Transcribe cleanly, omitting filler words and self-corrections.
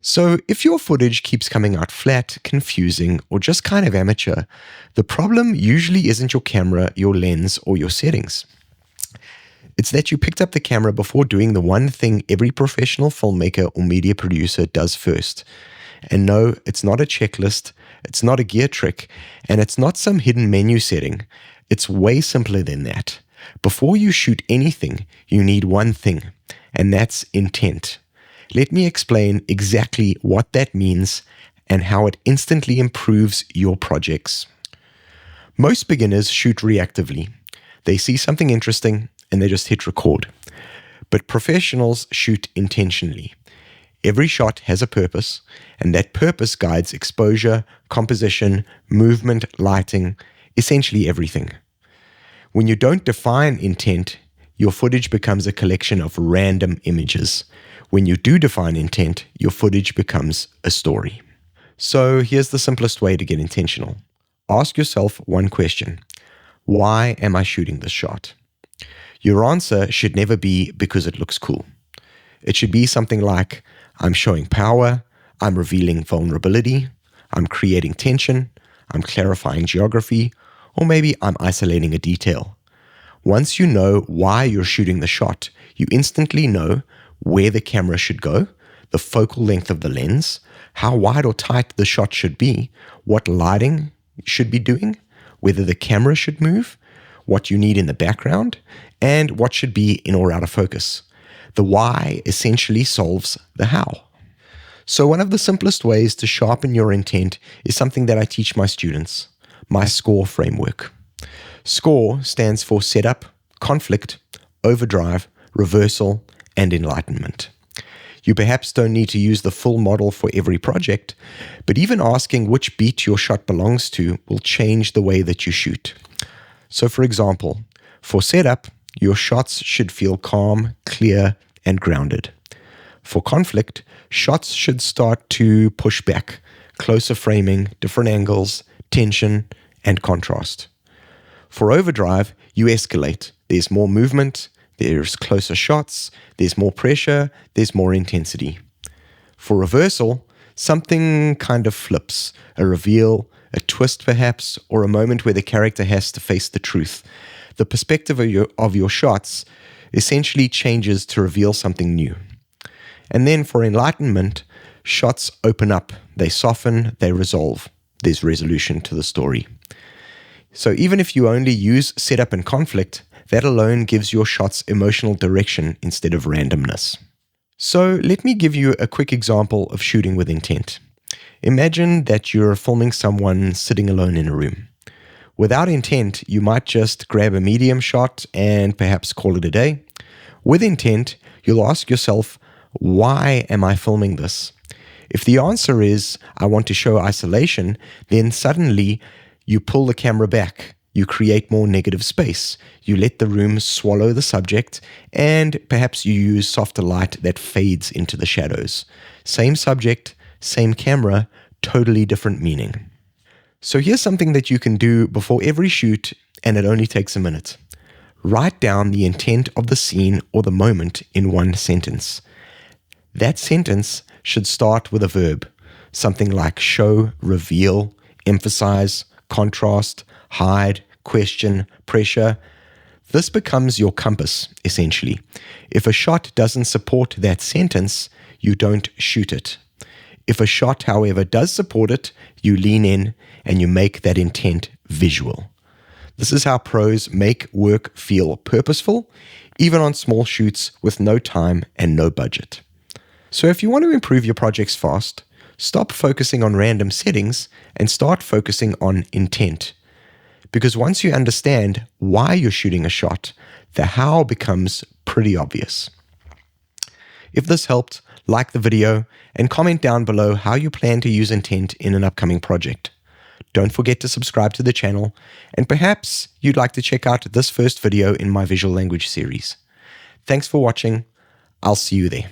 So, if your footage keeps coming out flat, confusing, or just kind of amateur, the problem usually isn't your camera, your lens, or your settings. It's that you picked up the camera before doing the one thing every professional filmmaker or media producer does first. And no, it's not a checklist, it's not a gear trick, and it's not some hidden menu setting. It's way simpler than that. Before you shoot anything, you need one thing, and that's intent. Let me explain exactly what that means and how it instantly improves your projects. Most beginners shoot reactively. They see something interesting and they just hit record. But professionals shoot intentionally. Every shot has a purpose, and that purpose guides exposure, composition, movement, lighting, essentially everything. When you don't define intent, your footage becomes a collection of random images. When you do define intent, your footage becomes a story. So here's the simplest way to get intentional. Ask yourself one question. Why am I shooting this shot? Your answer should never be because it looks cool. It should be something like, I'm showing power, I'm revealing vulnerability, I'm creating tension, I'm clarifying geography, or maybe I'm isolating a detail. Once you know why you're shooting the shot, you instantly know where the camera should go, the focal length of the lens, how wide or tight the shot should be, what lighting should be doing, whether the camera should move, what you need in the background, and what should be in or out of focus. The why essentially solves the how. So one of the simplest ways to sharpen your intent is something that I teach my students, my SCORE framework. SCORE stands for setup, conflict, overdrive, reversal, and enlightenment. You perhaps don't need to use the full model for every project, but even asking which beat your shot belongs to will change the way that you shoot. So for example, for setup, your shots should feel calm, clear, and grounded. For conflict, shots should start to push back, closer framing, different angles, tension, and contrast. For overdrive, you escalate. There's more movement, there's closer shots, there's more pressure, there's more intensity. For reversal, something kind of flips, a reveal, a twist perhaps, or a moment where the character has to face the truth. The perspective of your shots essentially changes to reveal something new. And then for enlightenment, shots open up, they soften, they resolve. There's resolution to the story. So even if you only use setup and conflict, that alone gives your shots emotional direction instead of randomness. So let me give you a quick example of shooting with intent. Imagine that you're filming someone sitting alone in a room. Without intent, you might just grab a medium shot and perhaps call it a day. With intent, you'll ask yourself, why am I filming this? If the answer is, I want to show isolation, then suddenly you pull the camera back. You create more negative space. You let the room swallow the subject, and perhaps you use softer light that fades into the shadows. Same subject, same camera, totally different meaning. So here's something that you can do before every shoot, and it only takes a minute. Write down the intent of the scene or the moment in one sentence. That sentence should start with a verb, something like show, reveal, emphasize, contrast, hide, question, pressure. This becomes your compass, essentially. If a shot doesn't support that sentence, you don't shoot it. If a shot, however, does support it, you lean in and you make that intent visual. This is how pros make work feel purposeful, even on small shoots with no time and no budget. So if you want to improve your projects fast, stop focusing on random settings and start focusing on intent. Because once you understand why you're shooting a shot, the how becomes pretty obvious. If this helped, like the video and comment down below how you plan to use intent in an upcoming project. Don't forget to subscribe to the channel, and perhaps you'd like to check out this first video in my visual language series. Thanks for watching. I'll see you there.